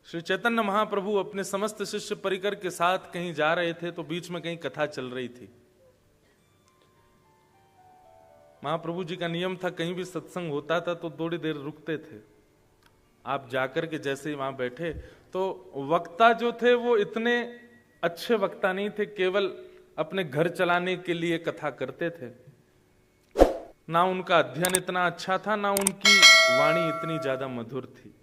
श्री चैतन्य महाप्रभु अपने समस्त शिष्य परिकर के साथ कहीं जा रहे थे तो बीच में कहीं कथा चल रही थी। महाप्रभु जी का नियम था कहीं भी सत्संग होता था तो थोड़ी देर रुकते थे। आप जाकर के जैसे ही वहां बैठे तो वक्ता जो थे वो इतने अच्छे वक्ता नहीं थे, केवल अपने घर चलाने के लिए कथा करते थे। ना उनका अध्ययन इतना अच्छा था, ना उनकी वाणी इतनी ज्यादा मधुर थी।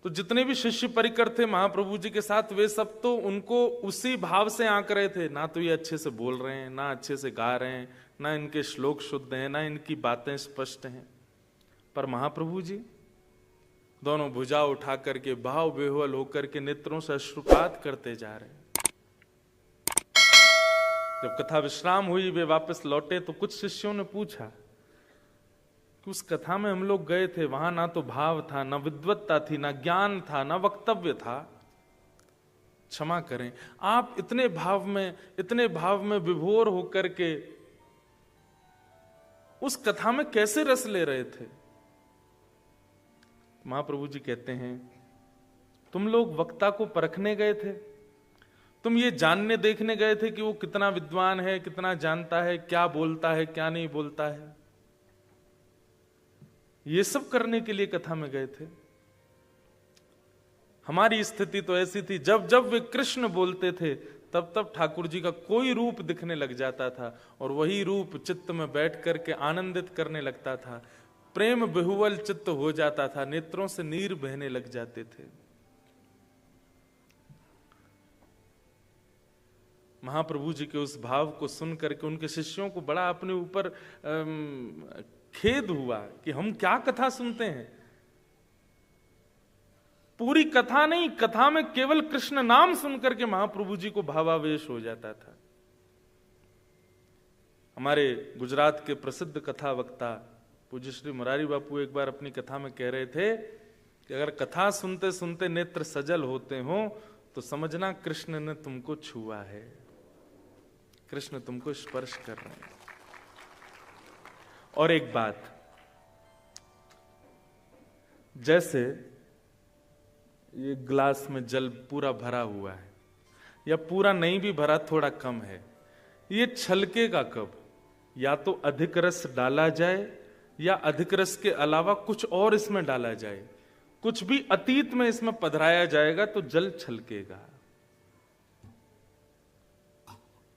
तो जितने भी शिष्य परिकर थे महाप्रभु जी के साथ, वे सब तो उनको उसी भाव से आंक रहे थे। ना तो ये अच्छे से बोल रहे हैं, ना अच्छे से गा रहे हैं, ना इनके श्लोक शुद्ध हैं, ना इनकी बातें स्पष्ट हैं। पर महाप्रभु जी दोनों भुजा उठा करके भाव बेहुल होकर के नेत्रों से अश्रुपात करते जा रहे हैं। जब कथा विश्राम हुई, वे वापस लौटे तो कुछ शिष्यों ने पूछा कि उस कथा में हम लोग गए थे, वहां ना तो भाव था, ना विद्वत्ता थी, ना ज्ञान था, ना वक्तव्य था। क्षमा करें, आप इतने भाव में विभोर होकर के उस कथा में कैसे रस ले रहे थे? महाप्रभु जी कहते हैं, तुम लोग वक्ता को परखने गए थे, तुम ये जानने देखने गए थे कि वो कितना विद्वान है, कितना जानता है, क्या बोलता है, क्या नहीं बोलता है। ये सब करने के लिए कथा में गए थे। हमारी स्थिति तो ऐसी थी, जब जब वे कृष्ण बोलते थे तब तब ठाकुर जी का कोई रूप दिखने लग जाता था और वही रूप चित्त में बैठ करके आनंदित करने लगता था। प्रेम बेहुवल चित्त हो जाता था, नेत्रों से नीर बहने लग जाते थे। महाप्रभु जी के उस भाव को सुन करके उनके शिष्यों को बड़ा अपने ऊपर खेद हुआ कि हम क्या कथा सुनते हैं। पूरी कथा नहीं, कथा में केवल कृष्ण नाम सुनकर के महाप्रभु जी को भावावेश हो जाता था। हमारे गुजरात के प्रसिद्ध कथा वक्ता पूज्य श्री मुरारी बापू एक बार अपनी कथा में कह रहे थे कि अगर कथा सुनते सुनते नेत्र सजल होते हो तो समझना कृष्ण ने तुमको छुआ है, कृष्ण तुमको स्पर्श कर रहे हैं। और एक बात, जैसे ये ग्लास में जल पूरा भरा हुआ है या पूरा नहीं भी भरा, थोड़ा कम है, ये छलकेगा कब? या तो अधिक रस डाला जाए या अधिक रस के अलावा कुछ और इसमें डाला जाए, कुछ भी अतीत में इसमें पधराया जाएगा तो जल छलकेगा।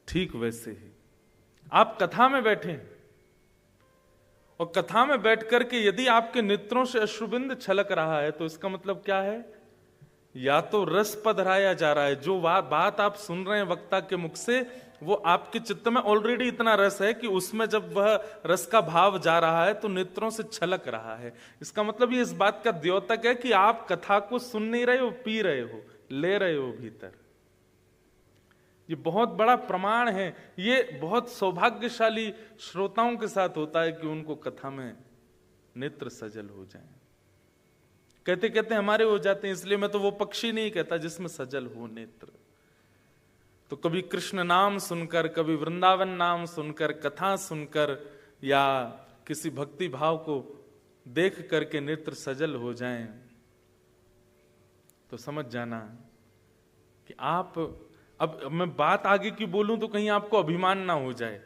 ठीक वैसे ही आप कथा में बैठे और कथा में बैठ करके यदि आपके नेत्रों से अश्रुबिंद छलक रहा है तो इसका मतलब क्या है? या तो रस पधराया जा रहा है, जो बात आप सुन रहे हैं वक्ता के मुख से वो आपके चित्त में ऑलरेडी इतना रस है कि उसमें जब वह रस का भाव जा रहा है तो नेत्रों से छलक रहा है। इसका मतलब ये इस बात का द्योतक है कि आप कथा को सुन नहीं रहे हो, पी रहे हो, ले रहे हो भीतर। ये बहुत बड़ा प्रमाण है। ये बहुत सौभाग्यशाली श्रोताओं के साथ होता है कि उनको कथा में नेत्र सजल हो जाए। कहते कहते हमारे हो जाते हैं, इसलिए मैं तो वो पक्षी नहीं कहता जिसमें सजल हो नेत्र। तो कभी कृष्ण नाम सुनकर, कभी वृंदावन नाम सुनकर, कथा सुनकर या किसी भक्ति भाव को देख करके नेत्र सजल हो जाएं तो समझ जाना कि आप, अब मैं बात आगे की बोलूं तो कहीं आपको अभिमान ना हो जाए,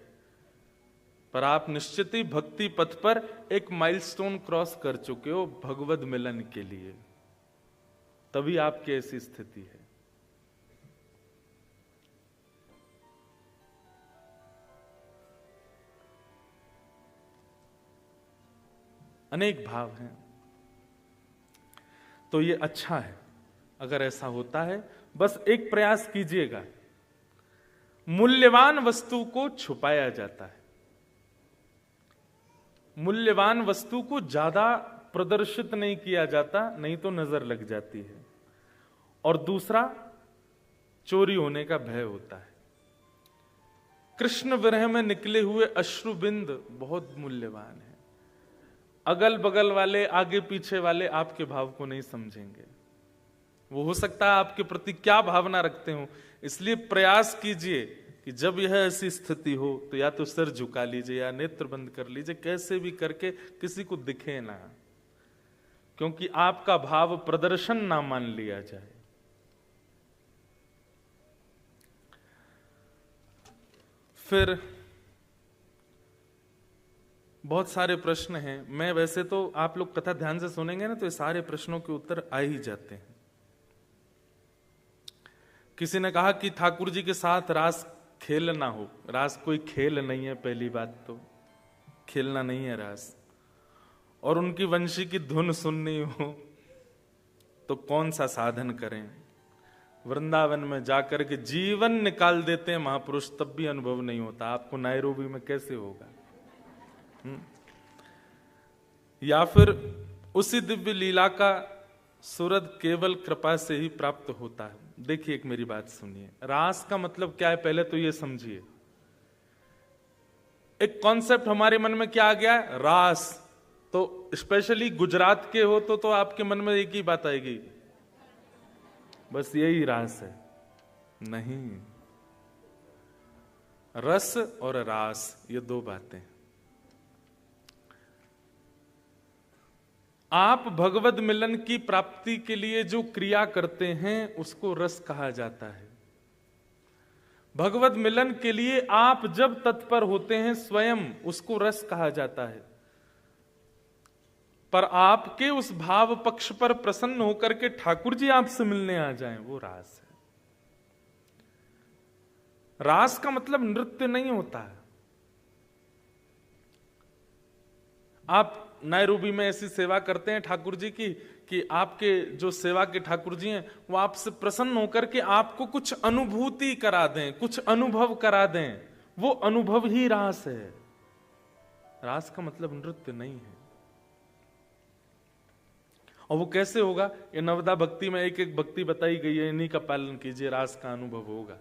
पर आप निश्चित ही भक्ति पथ पर एक माइलस्टोन क्रॉस कर चुके हो भगवद मिलन के लिए, तभी आपकी ऐसी स्थिति है। अनेक भाव हैं तो ये अच्छा है अगर ऐसा होता है। बस एक प्रयास कीजिएगा, मूल्यवान वस्तु को छुपाया जाता है, मूल्यवान वस्तु को ज्यादा प्रदर्शित नहीं किया जाता, नहीं तो नजर लग जाती है। और दूसरा, चोरी होने का भय होता है। कृष्ण विरह में निकले हुए अश्रुबिंद बहुत मूल्यवान है। अगल बगल वाले, आगे पीछे वाले आपके भाव को नहीं समझेंगे। वो हो सकता है आपके प्रति क्या भावना रखते हो, इसलिए प्रयास कीजिए कि जब यह ऐसी स्थिति हो तो या तो सिर झुका लीजिए या नेत्र बंद कर लीजिए, कैसे भी करके किसी को दिखे ना। क्योंकि आपका भाव प्रदर्शन ना मान लिया जाए। फिर बहुत सारे प्रश्न हैं। मैं वैसे तो आप लोग कथा ध्यान से सुनेंगे ना तो ये सारे प्रश्नों के उत्तर आ ही जाते हैं। किसी ने कहा कि ठाकुर जी के साथ रास खेलना हो। रास कोई खेल नहीं है, पहली बात तो खेलना नहीं है रास। और उनकी वंशी की धुन सुननी हो तो कौन सा साधन करें। वृंदावन में जाकर के जीवन निकाल देते हैं महापुरुष, तब भी अनुभव नहीं होता। आपको नायरोबी में कैसे होगा? या फिर उसी दिव्य लीला का सुरद केवल कृपा से ही प्राप्त होता है। देखिए, एक मेरी बात सुनिए, रास का मतलब क्या है पहले तो ये समझिए। एक कॉन्सेप्ट हमारे मन में क्या आ गया है? रास। तो स्पेशली गुजरात के हो तो आपके मन में एक ही बात आएगी, बस यही रास है। नहीं, रस और रास ये दो बातें। आप भगवद मिलन की प्राप्ति के लिए जो क्रिया करते हैं उसको रस कहा जाता है। भगवद मिलन के लिए आप जब तत्पर होते हैं स्वयं, उसको रस कहा जाता है। पर आपके उस भाव पक्ष पर प्रसन्न होकर के ठाकुर जी आपसे मिलने आ जाएं, वो रास है। रास का मतलब नृत्य नहीं होता है। आप नायरूबी में ऐसी सेवा करते हैं ठाकुर जी की कि आपके जो सेवा के ठाकुर जी हैं वो आपसे प्रसन्न होकर के आपको कुछ अनुभूति करा दें, कुछ अनुभव करा दें। वो अनुभव ही रास है। रास का मतलब नृत्य नहीं है। और वो कैसे होगा? ये नवदा भक्ति में एक एक भक्ति बताई गई है, इन्हीं का पालन कीजिए, रास का अनुभव होगा।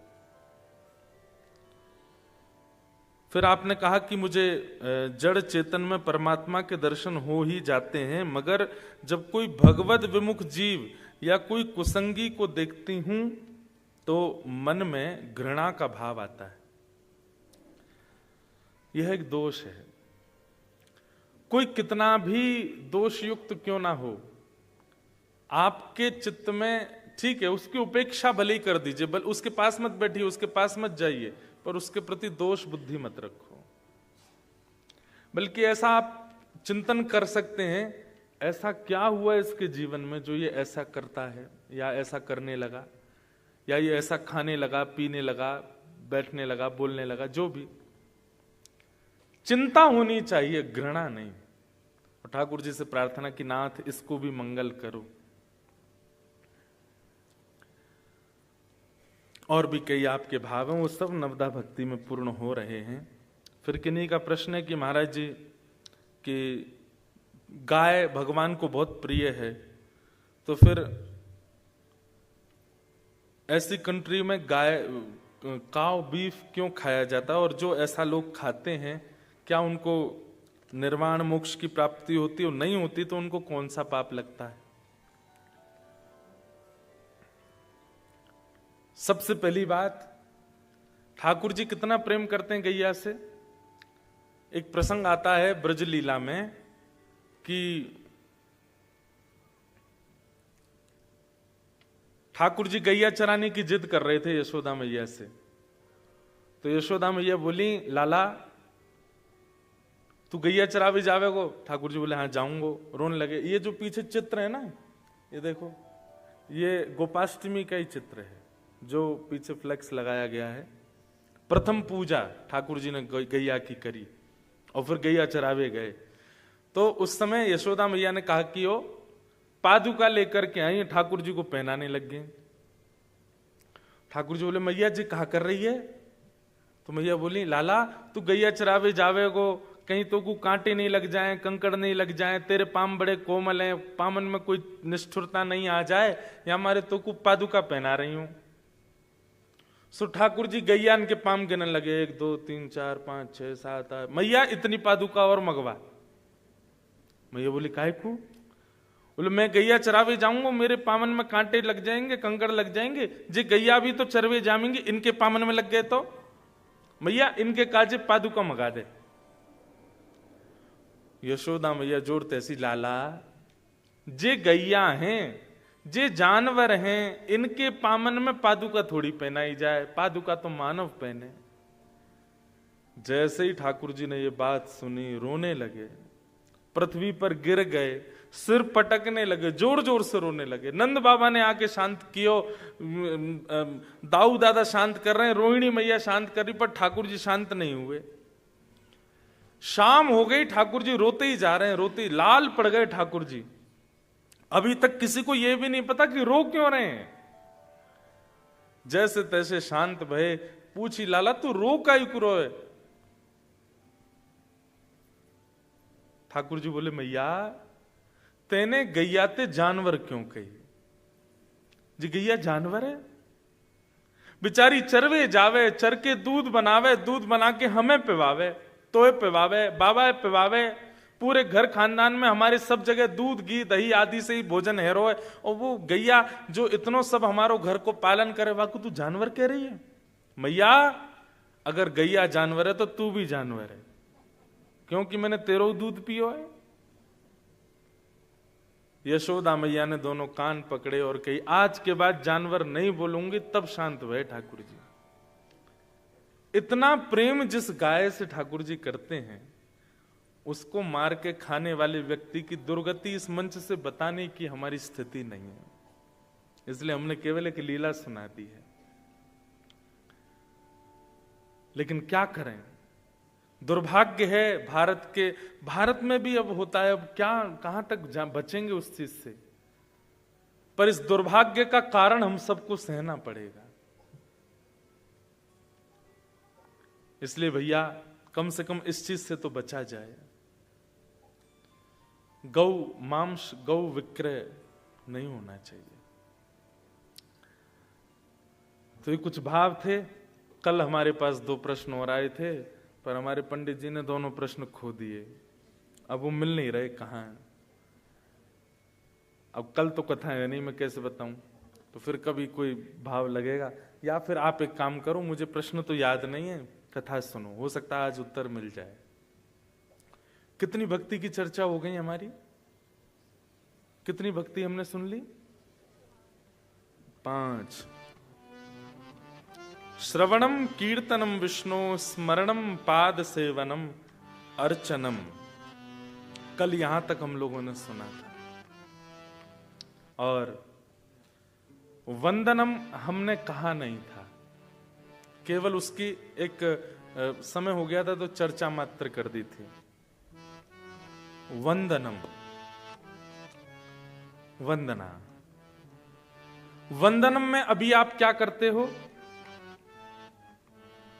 फिर आपने कहा कि मुझे जड़ चेतन में परमात्मा के दर्शन हो ही जाते हैं, मगर जब कोई भगवद विमुख जीव या कोई कुसंगी को देखती हूं तो मन में घृणा का भाव आता है। यह एक दोष है। कोई कितना भी दोषयुक्त क्यों ना हो, आपके चित्त में, ठीक है, उसकी उपेक्षा भले ही कर दीजिए, बल उसके पास मत बैठिए, उसके पास मत जाइए, पर उसके प्रति दोष बुद्धि मत रखो। बल्कि ऐसा आप चिंतन कर सकते हैं, ऐसा क्या हुआ इसके जीवन में जो ये ऐसा करता है, या ऐसा करने लगा, या ये ऐसा खाने लगा, पीने लगा, बैठने लगा, बोलने लगा। जो भी चिंता होनी चाहिए, घृणा नहीं। और ठाकुर जी से प्रार्थना कि नाथ इसको भी मंगल करो। और भी कई आपके भाव हैं, वो सब नवदा भक्ति में पूर्ण हो रहे हैं। फिर किन्हीं का प्रश्न है कि महाराज जी कि गाय भगवान को बहुत प्रिय है, तो फिर ऐसी कंट्री में गाय काव बीफ क्यों खाया जाता है? और जो ऐसा लोग खाते हैं, क्या उनको निर्वाण मोक्ष की प्राप्ति होती है? नहीं होती तो उनको कौन सा पाप लगता है? सबसे पहली बात, ठाकुर जी कितना प्रेम करते हैं गैया से। एक प्रसंग आता है ब्रज लीला में कि ठाकुर जी गैया चराने की जिद कर रहे थे यशोदा मैया से। तो यशोदा मैया बोली, लाला तू गैया चरावे जावेगो? ठाकुर जी बोले हाँ जाऊंगो। रोने लगे। ये जो पीछे चित्र है ना, ये देखो, ये गोपाष्टमी का ही चित्र है जो पीछे फ्लेक्स लगाया गया है। प्रथम पूजा ठाकुर जी ने गैया की करी और फिर गैया चरावे गए। तो उस समय यशोदा मैया ने कहा कि वो पादुका लेकर के आई, ठाकुर जी को पहनाने लग गए। ठाकुर जी बोले मैया जी कहा कर रही है? तो मैया बोली, लाला तू गैया चरावे जावेगो, कहीं तो को कांटे नहीं लग जाएं, कंकड़ नहीं लग जाएं, तेरे पाम बड़े कोमल हैं, पामन में कोई निष्ठुरता नहीं आ जाए, या हमारे तो को पादुका पहना रही हूं। सो ठाकुर जी गैया के पाम गिनने लगे, 1 2 3 4 5 6 7 8। मैया इतनी पादुका और मंगवा। मैया बोली काहे को? बोले मैं गैया चरावे जाऊंगा, मेरे पामन में कांटे लग जाएंगे, कंकड़ लग जाएंगे, जे गैया भी तो चरवे जामेंगे, इनके पामन में लग गए तो मैया इनके काजे पादुका मंगा दे। यशोदा मैया जोड़ते ऐसी, लाला जे गैया हैं, जे जानवर हैं, इनके पामन में पादुका थोड़ी पहनाई जाए, पादुका तो मानव पहने। जैसे ही ठाकुर जी ने ये बात सुनी, रोने लगे, पृथ्वी पर गिर गए, सिर पटकने लगे, जोर जोर से रोने लगे। नंद बाबा ने आके शांत कियो, दाऊ दादा शांत कर रहे हैं, रोहिणी मैया शांत कर रही, पर ठाकुर जी शांत नहीं हुए। शाम हो गई, ठाकुर जी रोते ही जा रहे हैं, रोते ही लाल पड़ गए ठाकुर जी। अभी तक किसी को यह भी नहीं पता कि रो क्यों रहे हैं। जैसे तैसे शांत भये, पूछी लाला तू रो काई को रोए? ठाकुर जी बोले मैया तेने गैया ते जानवर क्यों कही? जी गैया जानवर है, बेचारी चरवे जावे, चर के दूध बनावे, दूध बना के हमें पिवावे, तोए पिवावे, बाबा पिवावे, पूरे घर खानदान में हमारे सब जगह दूध घी दही आदि से ही भोजन हेरो है, और वो गैया जो इतनो सब हमारो घर को पालन करे, वाकु तू जानवर कह रही है? मैया अगर गैया जानवर है तो तू भी जानवर है, क्योंकि मैंने तेरो दूध पियो है। यशोदा मैया ने दोनों कान पकड़े और कही आज के बाद जानवर नहीं बोलूंगी। तब शांत हुए ठाकुर जी। इतना प्रेम जिस गाय से ठाकुर जी करते हैं, उसको मार के खाने वाले व्यक्ति की दुर्गति इस मंच से बताने की हमारी स्थिति नहीं है, इसलिए हमने केवल एक लीला सुना दी है। लेकिन क्या करें, दुर्भाग्य है भारत में भी अब होता है। अब क्या कहां तक बचेंगे उस चीज से? पर इस दुर्भाग्य का कारण हम सबको सहना पड़ेगा। इसलिए भैया कम से कम इस चीज से तो बचा जाए। गौ मांस, गौ विक्रय नहीं होना चाहिए। तो ये कुछ भाव थे। कल हमारे पास 2 प्रश्न और आए थे, पर हमारे पंडित जी ने दोनों प्रश्न खो दिए। अब वो मिल नहीं रहे, कहां हैं? अब कल तो कथा है नहीं, मैं कैसे बताऊं? तो फिर कभी कोई भाव लगेगा। या फिर आप एक काम करो, मुझे प्रश्न तो याद नहीं है, कथा सुनो, हो सकता है आज उत्तर मिल जाए। कितनी भक्ति की चर्चा हो गई हमारी? कितनी भक्ति हमने सुन ली? 5। श्रवणम कीर्तनम विष्णु, स्मरणम पाद सेवनम, अर्चनम। कल यहां तक हम लोगों ने सुना था। और वंदनम हमने कहा नहीं था, केवल उसकी एक समय हो गया था तो चर्चा मात्र कर दी थी। वंदनम, वंदना, वंदनम में अभी आप क्या करते हो?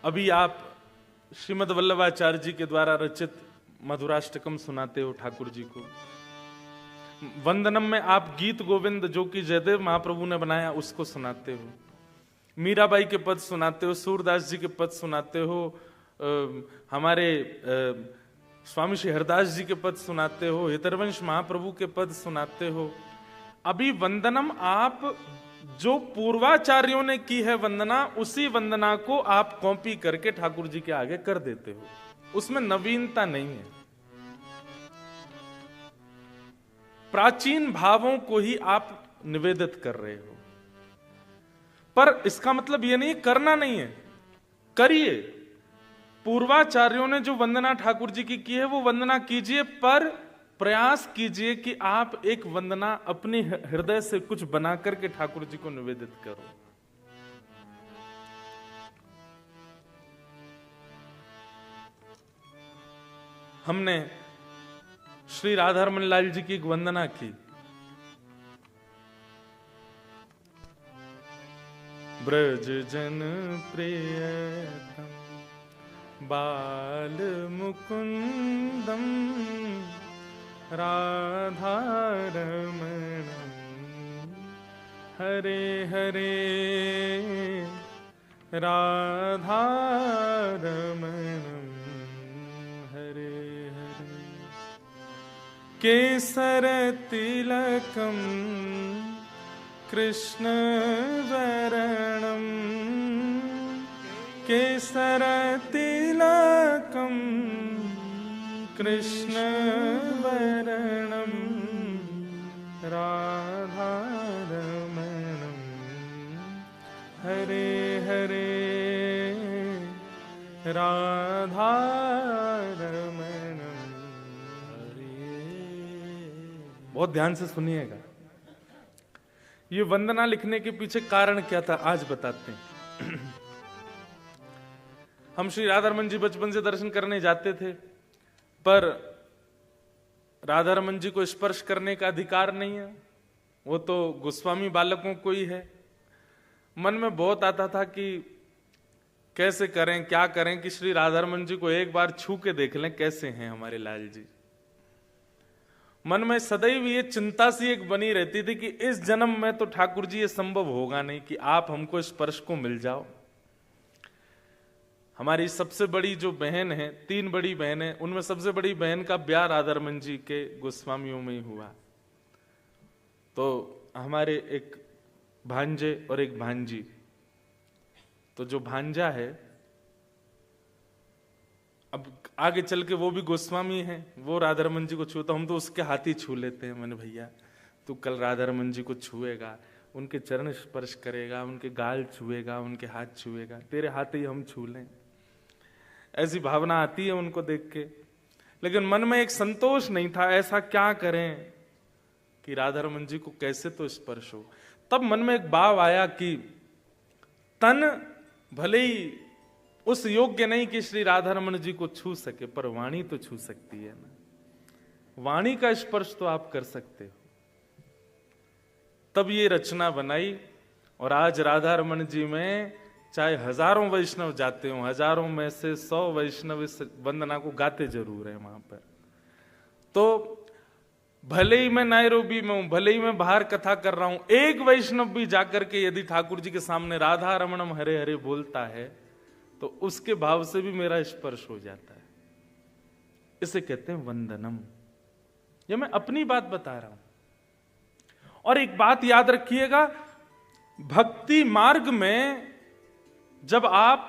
अभी आप श्रीमद् वल्लभाचार्य जी के द्वारा रचित मधुराष्टकम सुनाते हो ठाकुर जी को। वंदनम में आप गीत गोविंद जो कि जयदेव महाप्रभु ने बनाया उसको सुनाते हो, मीराबाई के पद सुनाते हो, सूरदास जी के पद सुनाते हो, हमारे स्वामी श्री हरदास जी के पद सुनाते हो, हितरवंश महाप्रभु के पद सुनाते हो। अभी वंदनम आप जो पूर्वाचार्यों ने की है वंदना, उसी वंदना को आप कॉपी करके ठाकुर जी के आगे कर देते हो। उसमें नवीनता नहीं है, प्राचीन भावों को ही आप निवेदित कर रहे हो। पर इसका मतलब यह नहीं करना नहीं है, करिए। पूर्वाचार्यों ने जो वंदना ठाकुर जी की है वो वंदना कीजिए, पर प्रयास कीजिए कि आप एक वंदना अपने हृदय से कुछ बना करके ठाकुर जी को निवेदित करो। हमने श्री राधारमण लाल जी की एक वंदना की, ब्रज जन प्रियतम बाल मुकुंदम राधारमण हरे हरे राधारमण हरे हरे केसर तिलकम कृष्ण वरणम केसर तिलकम कृष्ण वरणम राधारमणं हरे हरे राधारमणं हरे। बहुत ध्यान से सुनिएगा। ये वंदना लिखने के पीछे कारण क्या था आज बताते हैं। हम श्री राधारमण जी बचपन से दर्शन करने जाते थे, पर राधारमण जी को स्पर्श करने का अधिकार नहीं है, वो तो गोस्वामी बालकों को ही है। मन में बहुत आता था कि कैसे करें, क्या करें कि श्री राधारमण जी को एक बार छू के देख लें कैसे हैं हमारे लाल जी। मन में सदैव ये चिंता सी एक बनी रहती थी कि इस जन्म में तो ठाकुर जी ये संभव होगा नहीं कि आप हमको स्पर्श को मिल जाओ। हमारी सबसे बड़ी जो बहन है, 3 बड़ी बहन है, उनमें सबसे बड़ी बहन का ब्याह राधारमण जी के गोस्वामियों में ही हुआ। तो हमारे एक भांजे और एक भांजी, तो जो भांजा है अब आगे चल के वो भी गोस्वामी है, वो राधारमण जी को छूता, हम तो उसके हाथ ही छू लेते हैं। मैंने भैया तू कल राधारमण जी को छुएगा, उनके चरण स्पर्श करेगा, उनके गाल छुएगा, उनके हाथ छुएगा, तेरे हाथ ही हम छू लें। ऐसी भावना आती है उनको देख के, लेकिन मन में एक संतोष नहीं था। ऐसा क्या करें कि राधारमण जी को कैसे तो स्पर्श हो। तब मन में एक भाव आया कि तन भले ही उस योग्य नहीं कि श्री राधारमण जी को छू सके, पर वाणी तो छू सकती है ना। वाणी का स्पर्श तो आप कर सकते हो। तब ये रचना बनाई, और आज राधारमण जी में चाहे हजारों वैष्णव जाते हो, हजारों में से 100 वैष्णव इस वंदना को गाते जरूर है वहां पर। तो भले ही मैं नायरोबी में हूं, भले ही मैं बाहर कथा कर रहा हूं, एक वैष्णव भी जाकर के यदि ठाकुर जी के सामने राधा रमणम हरे हरे बोलता है तो उसके भाव से भी मेरा स्पर्श हो जाता है। इसे कहते हैं वंदनम। ये मैं अपनी बात बता रहा हूं। और एक बात याद रखिएगा, भक्ति मार्ग में जब आप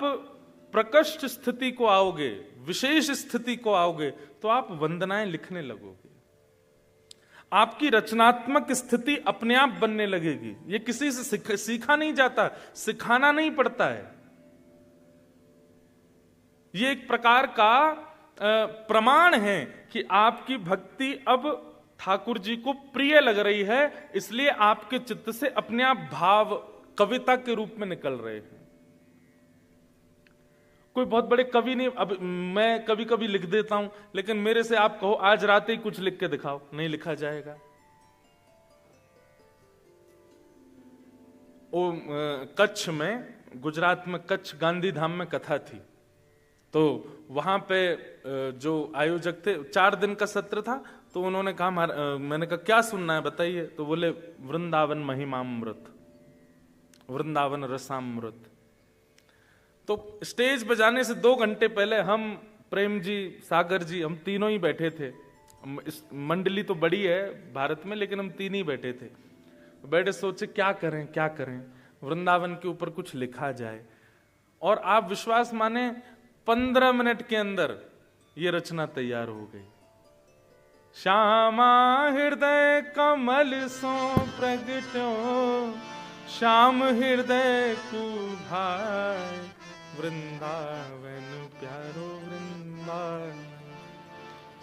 प्रकृष्ट स्थिति को आओगे, विशेष स्थिति को आओगे, तो आप वंदनाएं लिखने लगोगे। आपकी रचनात्मक स्थिति अपने आप बनने लगेगी। ये किसी से सीखा नहीं जाता, सिखाना नहीं पड़ता है। ये एक प्रकार का प्रमाण है कि आपकी भक्ति अब ठाकुर जी को प्रिय लग रही है, इसलिए आपके चित्त से अपने आप भाव कविता के रूप में निकल रहे हैं। कोई बहुत बड़े कवि नहीं, अब मैं कभी कभी लिख देता हूं, लेकिन मेरे से आप कहो आज रात ही कुछ लिख के दिखाओ, नहीं लिखा जाएगा। वो कच्छ में, गुजरात में कच्छ गांधीधाम में कथा थी, तो वहां पे जो आयोजक थे, 4 दिन का सत्र था, तो उन्होंने कहा, मैंने कहा क्या सुनना है बताइए, तो बोले वृंदावन महिमामृत, वृंदावन रसामृत। तो स्टेज बजाने से 2 घंटे पहले हम, प्रेम जी, सागर जी, हम तीनों ही बैठे थे। इस मंडली तो बड़ी है भारत में, लेकिन हम 3 ही बैठे थे। बैठे सोचे क्या करें क्या करें, वृंदावन के ऊपर कुछ लिखा जाए। और आप विश्वास माने 15 मिनट के अंदर ये रचना तैयार हो गई। श्यामा हृदय कमल सो प्रगटो, श्याम हृदय को भाई, वृंदावन प्यारो वृंदावन,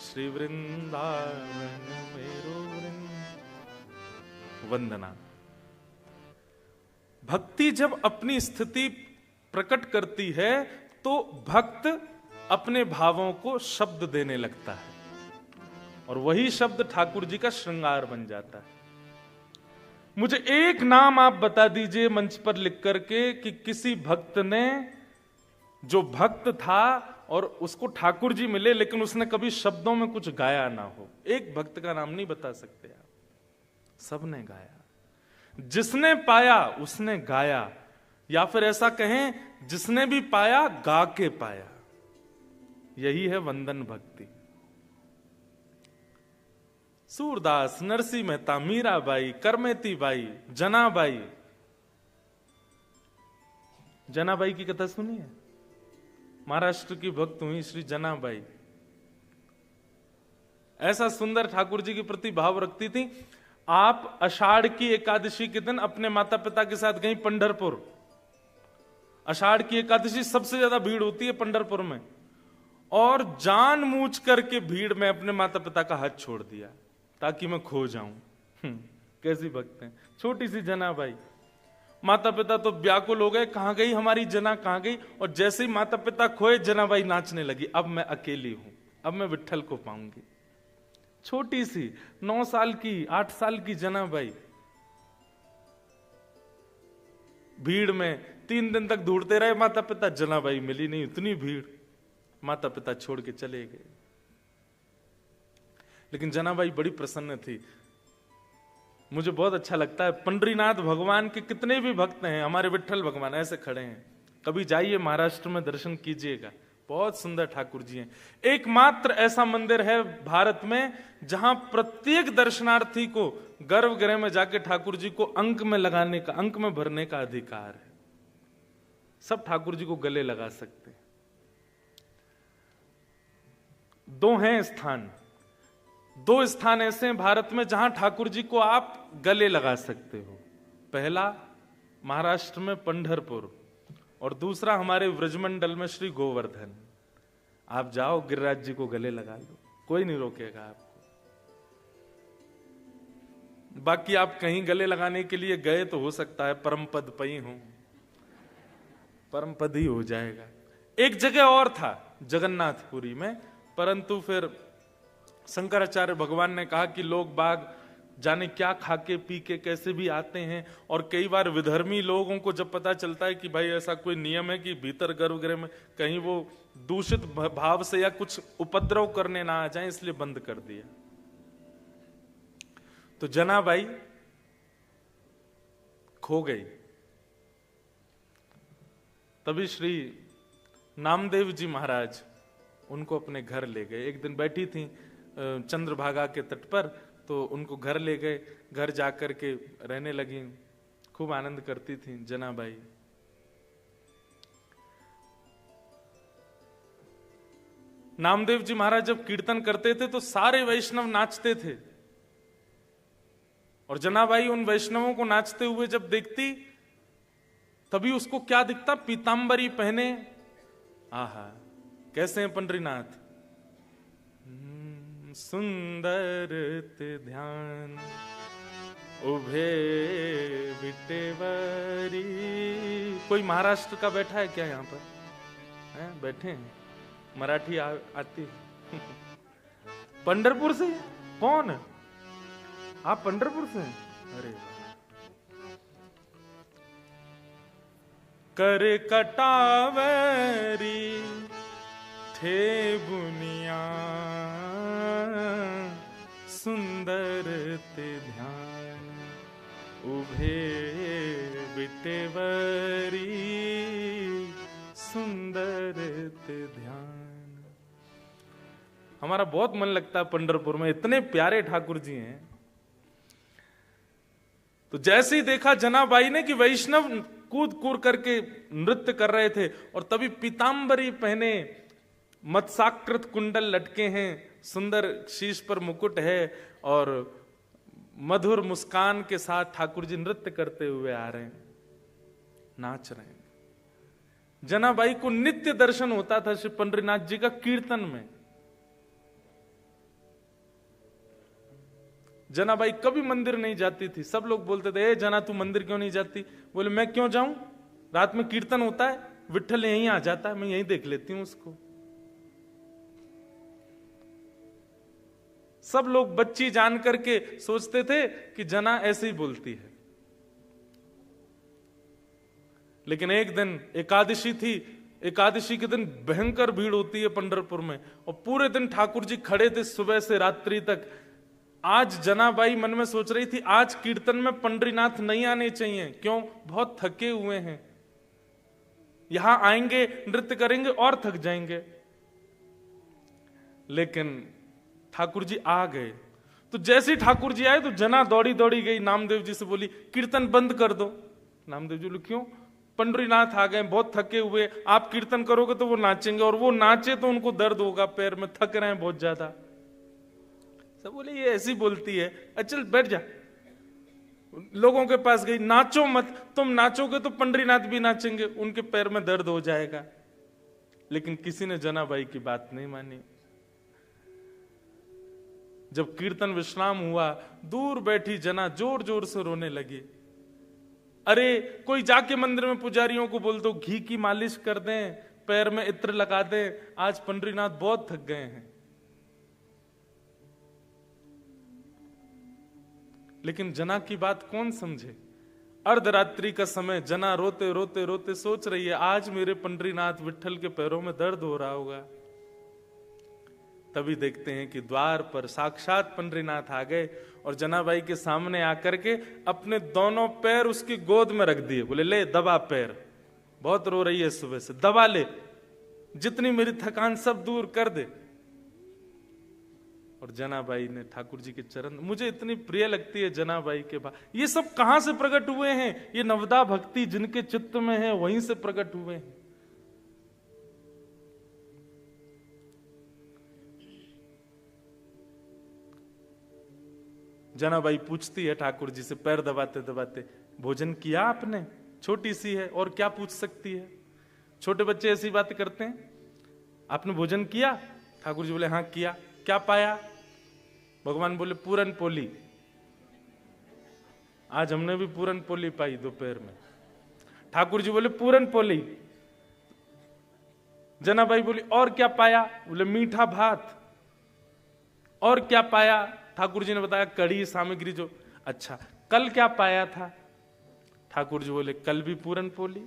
श्री वृंदावन मेरो वंदना। भक्ति जब अपनी स्थिति प्रकट करती है तो भक्त अपने भावों को शब्द देने लगता है, और वही शब्द ठाकुर जी का श्रृंगार बन जाता है। मुझे एक नाम आप बता दीजिए मंच पर लिख करके कि किसी भक्त ने, जो भक्त था और उसको ठाकुर जी मिले लेकिन उसने कभी शब्दों में कुछ गाया ना हो। एक भक्त का नाम नहीं बता सकते आप, सबने गाया। जिसने पाया उसने गाया, या फिर ऐसा कहें जिसने भी पाया गा के पाया। यही है वंदन भक्ति। सूरदास, नरसिंह मेहता, मीराबाई, करमेती बाई, जनाबाई। जनाबाई की कथा सुनी है? महाराष्ट्र की भक्त हुई श्री जनाबाई। ऐसा सुंदर ठाकुर जी के प्रति भाव रखती थी, आप आषाढ़ की एकादशी के दिन अपने माता पिता के साथ गई पंढरपुर। आषाढ़ की एकादशी सबसे ज्यादा भीड़ होती है पंढरपुर में, और जानबूझ करके भीड़ में अपने माता पिता का हाथ छोड़ दिया ताकि मैं खो जाऊं। कैसी भक्त है, छोटी सी जना भाई। माता पिता तो व्याकुल हो गए, कहां गई हमारी जना, कहां गई। और जैसे ही माता पिता खोए, जना भाई नाचने लगी, अब मैं अकेली हूं, अब मैं विट्ठल को पाऊंगी। छोटी सी 9 साल की 8 साल की जना भाई भीड़ में 3 दिन तक ढूंढते रहे माता पिता, जना भाई मिली नहीं, इतनी भीड़, माता पिता छोड़ के चले गए। लेकिन जना भाई बड़ी प्रसन्न थी। मुझे बहुत अच्छा लगता है, पंडरीनाथ भगवान के कितने भी भक्त हैं, हमारे विट्ठल भगवान ऐसे खड़े हैं। कभी जाइए महाराष्ट्र में, दर्शन कीजिएगा, बहुत सुंदर ठाकुर जी हैं। एकमात्र ऐसा मंदिर है भारत में जहां प्रत्येक दर्शनार्थी को गर्भगृह में जाके ठाकुर जी को अंक में लगाने का, अंक में भरने का अधिकार है। सब ठाकुर जी को गले लगा सकते हैं। 2 हैं स्थान, 2 स्थान ऐसे हैं भारत में जहां ठाकुर जी को आप गले लगा सकते हो। पहला महाराष्ट्र में पंढरपुर, और दूसरा हमारे व्रजमंडल में श्री गोवर्धन। आप जाओ, गिरिराज जी को गले लगा लो, कोई नहीं रोकेगा आपको। बाकी आप कहीं गले लगाने के लिए गए तो हो सकता है परम पद पई हो, परम पद ही हो जाएगा। एक जगह और था जगन्नाथपुरी में, परंतु फिर शंकराचार्य भगवान ने कहा कि लोग बाग जाने क्या खा के पी के कैसे भी आते हैं, और कई बार विधर्मी लोगों को जब पता चलता है कि भाई ऐसा कोई नियम है कि भीतर गर्भगृह में कहीं वो दूषित भाव से या कुछ उपद्रव करने ना आ जाए, इसलिए बंद कर दिया। तो जना बाई खो गई। तभी श्री नामदेव जी महाराज उनको अपने घर ले गए। एक दिन बैठी थी चंद्रभागा के तट पर, तो उनको घर ले गए। घर जाकर के रहने लगी, खूब आनंद करती थी जनाबाई। नामदेव जी महाराज जब कीर्तन करते थे तो सारे वैष्णव नाचते थे, और जनाबाई उन वैष्णवों को नाचते हुए जब देखती, तभी उसको क्या दिखता, पीतांबरी पहने। आहा, कैसे हैं पंडरीनाथ, सुंदर ते ध्यान उभे बिटेवरी। कोई महाराष्ट्र का बैठा है क्या यहाँ पर? हैं? बैठे हैं, मराठी आती है। पंढरपुर से? कौन है आप? पंढरपुर से? अरे कर कटावरी थे बुनिया, सुंदर ते ध्यान उभे बिटेवरी, सुंदर ते ध्यान। हमारा बहुत मन लगता है पंढरपुर में, इतने प्यारे ठाकुर जी हैं। तो जैसे ही देखा जनाबाई ने कि वैष्णव कूद कूद करके नृत्य कर रहे थे, और तभी पीतांबरी पहने, मत्साकृत कुंडल लटके हैं, सुंदर शीश पर मुकुट है, और मधुर मुस्कान के साथ ठाकुर जी नृत्य करते हुए आ रहे हैं, नाच रहे हैं। जनाबाई को नित्य दर्शन होता था श्री पंडरीनाथ जी का कीर्तन में। जनाबाई कभी मंदिर नहीं जाती थी। सब लोग बोलते थे, ए जना तू मंदिर क्यों नहीं जाती? बोले मैं क्यों जाऊं, रात में कीर्तन होता है, विट्ठल यहीं आ जाता है, मैं यहीं देख लेती हूं उसको। सब लोग बच्ची जान करके सोचते थे कि जना ऐसे ही बोलती है। लेकिन एक दिन एकादशी थी, एकादशी के दिन भयंकर भीड़ होती है पंढरपुर में, और पूरे दिन ठाकुर जी खड़े थे सुबह से रात्रि तक। आज जनाबाई मन में सोच रही थी, आज कीर्तन में पंडरीनाथ नहीं आने चाहिए। क्यों? बहुत थके हुए हैं, यहां आएंगे नृत्य करेंगे और थक जाएंगे। लेकिन ठाकुर जी आ गए। तो जैसे ही ठाकुर जी आए तो जना दौड़ी दौड़ी गई, नामदेव जी से बोली कीर्तन बंद कर दो। नामदेव जी बोले क्यों? पंडरीनाथ आ गए, बहुत थके हुए, आप कीर्तन करोगे तो वो नाचेंगे, और वो नाचे तो उनको दर्द होगा पैर में, थक रहे हैं बहुत ज्यादा। सब बोले ये ऐसी बोलती है, चल बैठ जा, लोगों के पास गई, नाचो मत, तुम नाचोगे तो पंडरीनाथ भी नाचेंगे, उनके पैर में दर्द हो जाएगा। लेकिन किसी ने जनाबाई की बात नहीं मानी। जब कीर्तन विश्राम हुआ, दूर बैठी जना जोर जोर से रोने लगी। अरे कोई जाके मंदिर में पुजारियों को बोल दो घी की मालिश कर दें, पैर में इत्र लगा दें, आज पंडरीनाथ बहुत थक गए हैं। लेकिन जना की बात कौन समझे? अर्धरात्रि का समय, जना रोते रोते रोते सोच रही है आज मेरे पंडरीनाथ विट्ठल के पैरों में दर्द हो रहा होगा। तभी देखते हैं कि द्वार पर साक्षात पंडरीनाथ आ गए और जनाबाई के सामने आकर के अपने दोनों पैर उसकी गोद में रख दिए। बोले ले दबा पैर, बहुत रो रही है सुबह से, दबा ले, जितनी मेरी थकान सब दूर कर दे। और जनाबाई ने ठाकुर जी के चरण, मुझे इतनी प्रिय लगती है जनाबाई के भाव। ये सब कहां से प्रकट हुए हैं? ये नवदा भक्ति जिनके चित्त में है वहीं से प्रकट हुए हैं। जनाबाई पूछती है ठाकुर जी से पैर दबाते दबाते, भोजन किया आपने? छोटी सी है और क्या पूछ सकती है, छोटे बच्चे ऐसी बात करते हैं। आपने भोजन किया? ठाकुर जी बोले हाँ किया। क्या पाया? भगवान बोले पूरन पोली। आज हमने भी पूरन पोली पाई दोपहर में। ठाकुर जी बोले पूरन पोली। जनाबाई बोली और क्या पाया? बोले मीठा भात। और क्या पाया? ठाकुर जी ने बताया कड़ी सामग्री जो। अच्छा कल क्या पाया था? ठाकुर जी बोले कल भी पूरन पोली,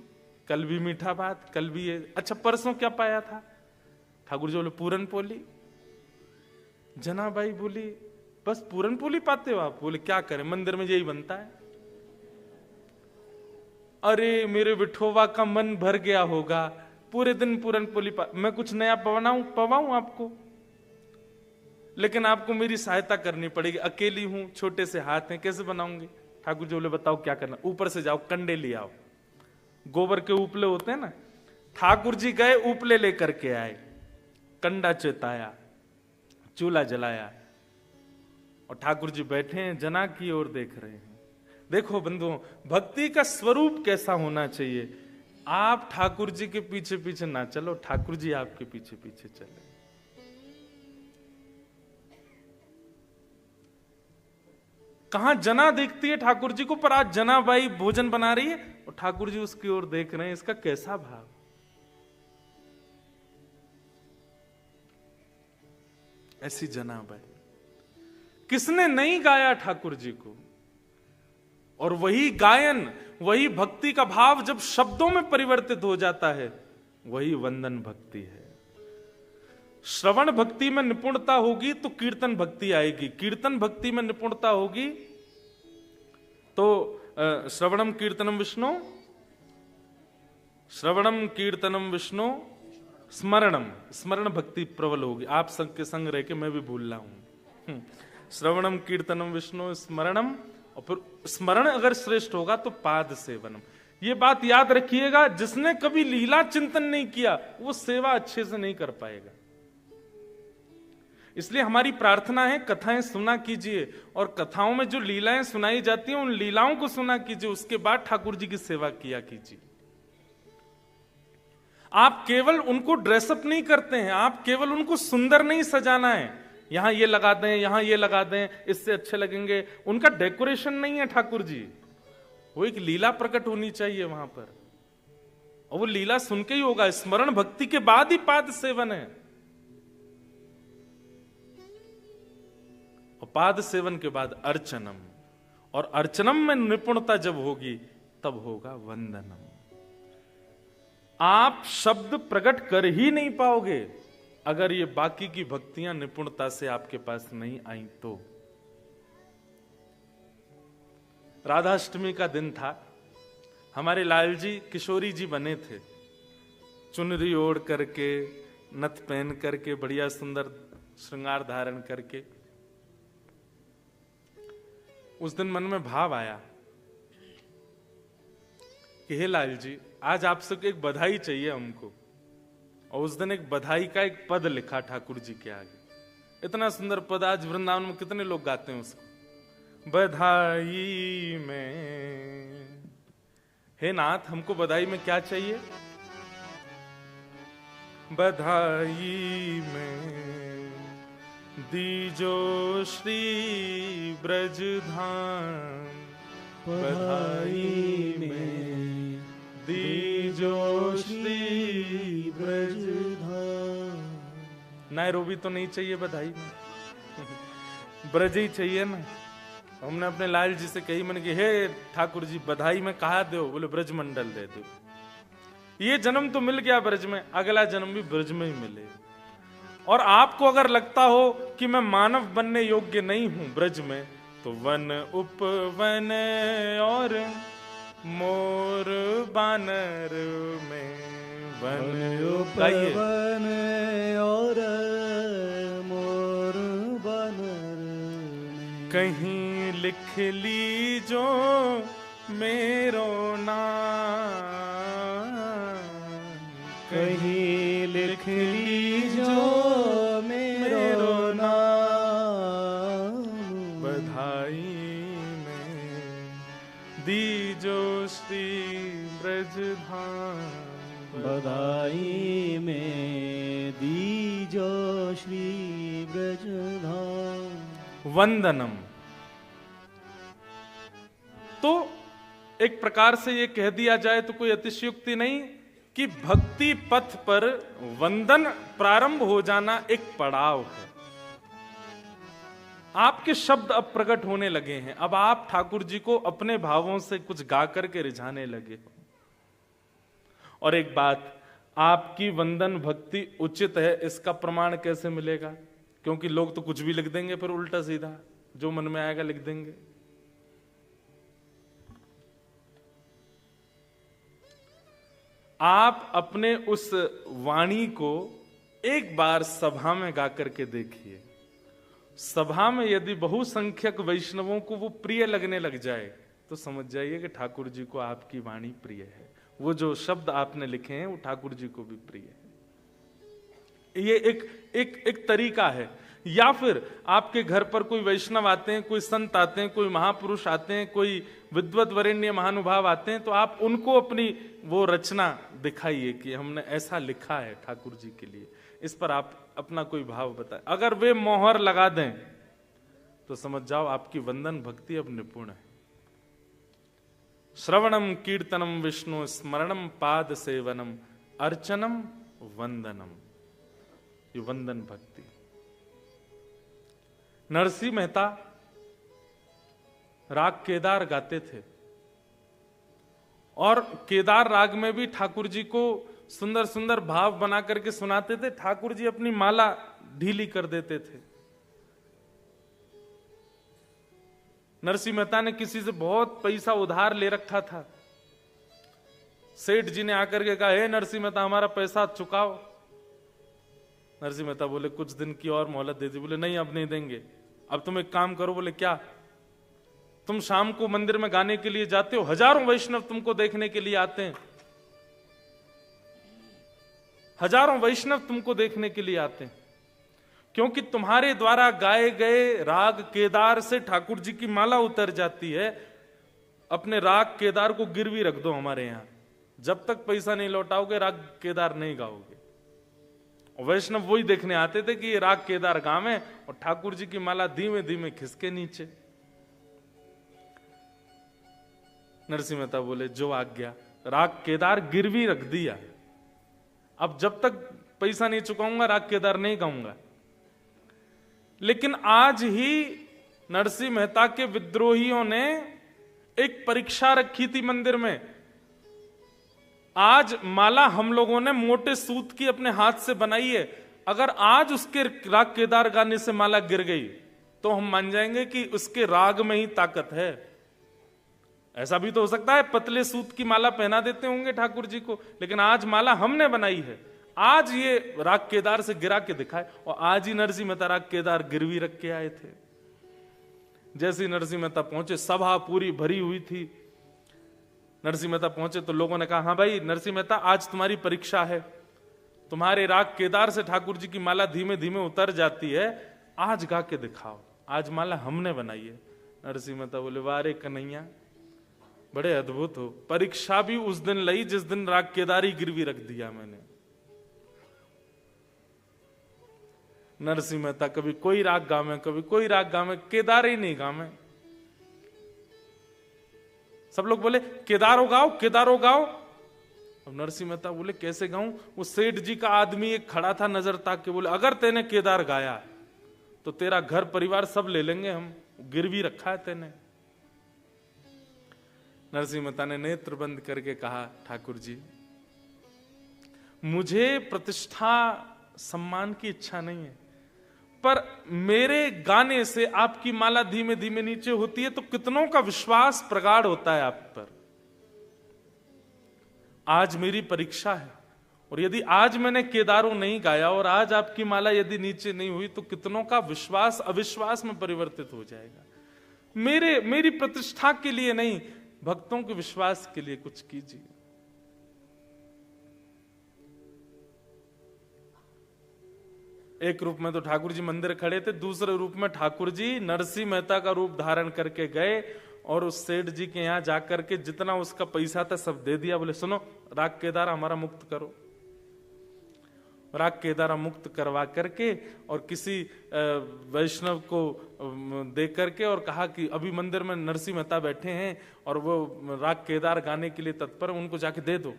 कल भी मीठा भात, कल भी ये। अच्छा परसों क्या पाया था? ठाकुर जी बोले पूरन पोली। जनाबाई बोली बस पूरन पोली पाते हो आप? बोले क्या करें, मंदिर में यही बनता है। अरे मेरे विठोबा का मन भर गया होगा, पूरे दिन पूरन पोली मैं कुछ नया पवाऊं आपको, लेकिन आपको मेरी सहायता करनी पड़ेगी, अकेली हूं, छोटे से हाथ हैं, कैसे बनाऊंगी? ठाकुर जी बोले बताओ क्या करना? ऊपर से जाओ कंडे ले आओ, गोबर के उपले होते हैं ना। ठाकुर जी गए, उपले लेकर के आए, कंडा चेताया, चूल्हा जलाया और ठाकुर जी बैठे हैं, जना की ओर देख रहे हैं। देखो बंधुओं, भक्ति का स्वरूप कैसा होना चाहिए। आप ठाकुर जी के पीछे पीछे ना चलो, ठाकुर जी आपके पीछे पीछे चले। कहां जना देखती है ठाकुर जी को, पर आज जनाबाई भोजन बना रही है और ठाकुर जी उसकी ओर देख रहे हैं। इसका कैसा भाव? ऐसी जनाबाई किसने नहीं गाया ठाकुर जी को? और वही गायन, वही भक्ति का भाव जब शब्दों में परिवर्तित हो जाता है, वही वंदन भक्ति है। श्रवण भक्ति में निपुणता होगी तो कीर्तन भक्ति आएगी, कीर्तन भक्ति में निपुणता होगी तो श्रवणम कीर्तनम विष्णु, श्रवणम कीर्तनम विष्णु स्मरणम, स्मरण भक्ति प्रबल होगी। आप संग के संग रह के मैं भी भूल रहा हूं। श्रवणम कीर्तनम विष्णु स्मरणम, और फिर स्मरण अगर श्रेष्ठ होगा तो पाद सेवनम। ये बात याद रखिएगा, जिसने कभी लीला चिंतन नहीं किया वो सेवा अच्छे से नहीं कर पाएगा। इसलिए हमारी प्रार्थना है कथाएं सुना कीजिए, और कथाओं में जो लीलाएं सुनाई जाती हैं उन लीलाओं को सुना कीजिए, उसके बाद ठाकुर जी की सेवा किया कीजिए। आप केवल उनको ड्रेसअप नहीं करते हैं, आप केवल उनको सुंदर नहीं सजाना है, यहां ये लगा दें, यहां ये लगा दें, इससे अच्छे लगेंगे, उनका डेकोरेशन नहीं है ठाकुर जी। वो एक लीला प्रकट होनी चाहिए वहां पर, और वो लीला सुन के ही होगा। स्मरण भक्ति के बाद ही पाद सेवन है, और पाद सेवन के बाद अर्चनम, और अर्चनम में निपुणता जब होगी तब होगा वंदनम। आप शब्द प्रकट कर ही नहीं पाओगे अगर ये बाकी की भक्तियां निपुणता से आपके पास नहीं आई तो। राधाष्टमी का दिन था, हमारे लाल जी किशोरी जी बने थे, चुनरी ओढ़ करके, नथ पहन करके, बढ़िया सुंदर श्रृंगार धारण करके। उस दिन मन में भाव आया कि हे लाल जी, आज आपसे एक बधाई चाहिए हमको। और उस दिन एक बधाई का एक पद लिखा ठाकुर जी के आगे, इतना सुंदर पद, आज वृंदावन में कितने लोग गाते हैं उसको। बधाई में। हे नाथ, हमको बधाई में क्या चाहिए? बधाई में दीजो श्री ब्रज धाम, बधाई में दीजो श्री ब्रज धाम। नैरोबी तो नहीं चाहिए बधाई में, ब्रज ही चाहिए ना। हमने अपने लाल जी से कही, मैंने कि हे ठाकुर जी बधाई में कहा दो? बोले ब्रज मंडल दे दो। ये जन्म तो मिल गया ब्रज में, अगला जन्म भी ब्रज में ही मिले। और आपको अगर लगता हो कि मैं मानव बनने योग्य नहीं हूं ब्रज में, तो वन उपवन और मोर बानर में, वन उपवन और मोर बानर में, कहीं लिख लीजो मेरो नाम, कहीं लिख लीजो मेरो नाम, बधाई में दीजो श्री ब्रज धाम, बधाई में दीजो श्री ब्रज धाम। वंदनम। तो एक प्रकार से ये कह दिया जाए तो कोई अतिशयोक्ति नहीं कि भक्ति पथ पर वंदन प्रारंभ हो जाना एक पड़ाव है। आपके शब्द अब प्रकट होने लगे हैं, अब आप ठाकुर जी को अपने भावों से कुछ गा करके रिझाने लगे हो। और एक बात, आपकी वंदन भक्ति उचित है इसका प्रमाण कैसे मिलेगा? क्योंकि लोग तो कुछ भी लिख देंगे, फिर उल्टा सीधा जो मन में आएगा लिख देंगे। आप अपने उस वाणी को एक बार सभा में गा करके देखिए। सभा में यदि बहुसंख्यक वैष्णवों को वो प्रिय लगने लग जाए तो समझ जाइए कि ठाकुर जी को आपकी वाणी प्रिय है। वो जो शब्द आपने लिखे हैं वो ठाकुर जी को भी प्रिय है। ये एक तरीका है। या फिर आपके घर पर कोई वैष्णव आते हैं, कोई संत आते हैं, कोई महापुरुष आते हैं, कोई विद्वत वरेण्य महानुभाव आते हैं, तो आप उनको अपनी वो रचना दिखाइए कि हमने ऐसा लिखा है ठाकुर जी के लिए। इस पर आप अपना कोई भाव बताएं। अगर वे मोहर लगा दें तो समझ जाओ आपकी वंदन भक्ति अब निपुण है। श्रवणम कीर्तनम विष्णु स्मरणम पाद सेवनम अर्चनम वंदनम, ये वंदन भक्ति। नरसिंह मेहता राग केदार गाते थे और केदार राग में भी ठाकुर जी को सुंदर सुंदर भाव बना करके सुनाते थे। ठाकुर जी अपनी माला ढीली कर देते थे। नरसिंह मेहता ने किसी से बहुत पैसा उधार ले रखा था। सेठ जी ने आकर के कहा, हे नरसिंह मेहता हमारा पैसा चुकाओ। नरसिंह मेहता बोले कुछ दिन की और मोहलत दे दी। बोले नहीं अब नहीं देंगे, अब तुम एक काम करो। बोले क्या? तुम शाम को मंदिर में गाने के लिए जाते हो, हजारों वैष्णव तुमको देखने के लिए आते हैं, हजारों वैष्णव तुमको देखने के लिए आते हैं, क्योंकि तुम्हारे द्वारा गाए गए राग केदार से ठाकुर जी की माला उतर जाती है। अपने राग केदार को गिरवी रख दो हमारे यहां, जब तक पैसा नहीं लौटाओगे राग केदार नहीं गाओगे। वैष्णव वही देखने आते थे कि ये राग केदार गावे और ठाकुर जी की माला धीमे धीमे खिसके नीचे। नरसिंह मेहता बोले जो आज्ञा। राग केदार गिरवी रख दिया। अब जब तक पैसा नहीं चुकाऊंगा राग केदार नहीं गाऊंगा। लेकिन आज ही नरसिंह मेहता के विद्रोहियों ने एक परीक्षा रखी थी मंदिर में। आज माला हम लोगों ने मोटे सूत की अपने हाथ से बनाई है। अगर आज उसके राग केदार गाने से माला गिर गई तो हम मान जाएंगे कि उसके राग में ही ताकत है। ऐसा भी तो हो सकता है पतले सूत की माला पहना देते होंगे ठाकुर जी को, लेकिन आज माला हमने बनाई है। आज ये राग केदार से गिरा के दिखाए। और आज ही नरसिंह मेहता राग केदार गिरवी रख के आए थे। जैसे नरसिंह मेहता पहुंचे, सभा पूरी भरी हुई थी। नरसिंह मेहता पहुंचे तो लोगों ने कहा, हाँ भाई नरसिंह मेहता आज तुम्हारी परीक्षा है। तुम्हारे राग केदार से ठाकुर जी की माला धीमे धीमे उतर जाती है, आज गा के दिखाओ। आज माला हमने बनाई है। नरसिंह मेहता बोले, वारे कन्हैया, बड़े अद्भुत हो। परीक्षा भी उस दिन लई जिस दिन राग केदारी गिरवी रख दिया मैंने। नरसिंह मेहता कभी कोई राग गावे, कभी कोई राग गावे, केदार ही नहीं गावे। सब लोग बोले केदारो गाओ, केदारो गाओ। अब नरसिंह मेहता बोले कैसे गाऊं? वो सेठ जी का आदमी एक खड़ा था नजर ताक के, बोले अगर तेने केदार गाया तो तेरा घर परिवार सब ले लेंगे हम, गिरवी रखा है तेने। नरसिंह मेहता ने नेत्र बंद करके कहा, ठाकुर जी मुझे प्रतिष्ठा सम्मान की इच्छा नहीं है, पर मेरे गाने से आपकी माला धीमे धीमे नीचे होती है तो कितनों का विश्वास प्रगाढ़ होता है आप पर। आज मेरी परीक्षा है, और यदि आज मैंने केदारों नहीं गाया और आज आपकी माला यदि नीचे नहीं हुई तो कितनों का विश्वास अविश्वास में परिवर्तित हो जाएगा। मेरी प्रतिष्ठा के लिए नहीं, भक्तों के विश्वास के लिए कुछ कीजिए। एक रूप में तो ठाकुर जी मंदिर खड़े थे, दूसरे रूप में ठाकुर जी नरसिंह मेहता का रूप धारण करके गए और उस सेठ जी के यहां जाकर के जितना उसका पैसा था सब दे दिया। बोले सुनो, राग केदारा हमारा मुक्त करो। राग केदारा मुक्त करवा करके और किसी वैष्णव को दे करके और कहा कि अभी मंदिर में नरसिंह मेहता बैठे हैं और वो राग केदार गाने के लिए तत्पर, उनको जाके दे दो।